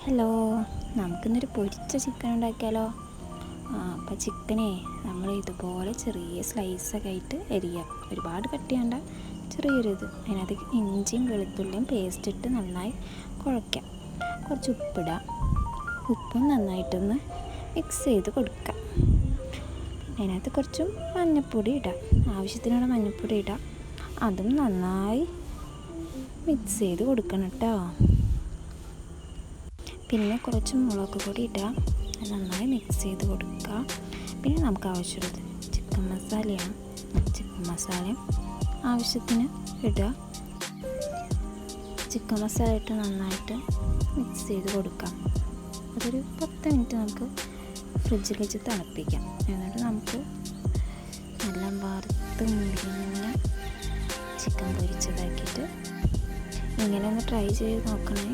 Hello, നമുക്കിന്നൊരു പൊരിച്ച chicken ഉണ്ടാക്കിയാലോ? അപ്പോൾ ചിക്കനെ നമ്മൾ ഇതുപോലെ ചെറിയ സ്ലൈസൊക്കെ ആയിട്ട് അരിയാം. ഒരുപാട് കട്ട് ചെയ്യണ്ട, ചെറിയൊരിത്. അതിനകത്ത് ഇഞ്ചിയും വെളുത്തുള്ളിയും പേസ്റ്റ് ഇട്ട് നന്നായി കുഴയ്ക്കാം. കുറച്ച് ഉപ്പിടാം. ഉപ്പും നന്നായിട്ടൊന്ന് മിക്സ് ചെയ്ത് കൊടുക്കാം. അതിനകത്ത് കുറച്ചും മഞ്ഞൾപ്പൊടി ഇടാം. ആവശ്യത്തിനുള്ള മഞ്ഞൾപ്പൊടി ഇടാം. അതും നന്നായി മിക്സ് ചെയ്ത് കൊടുക്കണം കേട്ടോ. പിന്നെ കുറച്ച് മുളക് പൊടി ഇടാം. അത് നന്നായി മിക്സ് ചെയ്ത് കൊടുക്കുക. പിന്നെ നമുക്ക് ആവശ്യമുള്ളത് ചിക്കൻ മസാലയാണ്. ചിക്കൻ മസാലയും ആവശ്യത്തിന് ഇടുക. ചിക്കൻ മസാല ഇട്ട് നന്നായിട്ട് മിക്സ് ചെയ്ത് കൊടുക്കാം. അതൊരു 10 മിനിറ്റ് നമുക്ക് ഫ്രിഡ്ജിൽ വെച്ച് തണുപ്പിക്കാം. എന്നിട്ട് നമുക്ക് നല്ല വറുത്ത് മുരിഞ്ഞ ചിക്കൻ പൊരിച്ചതാക്കിയിട്ട് ഇങ്ങനെ ഒന്ന് ട്രൈ ചെയ്ത് നോക്കണേ.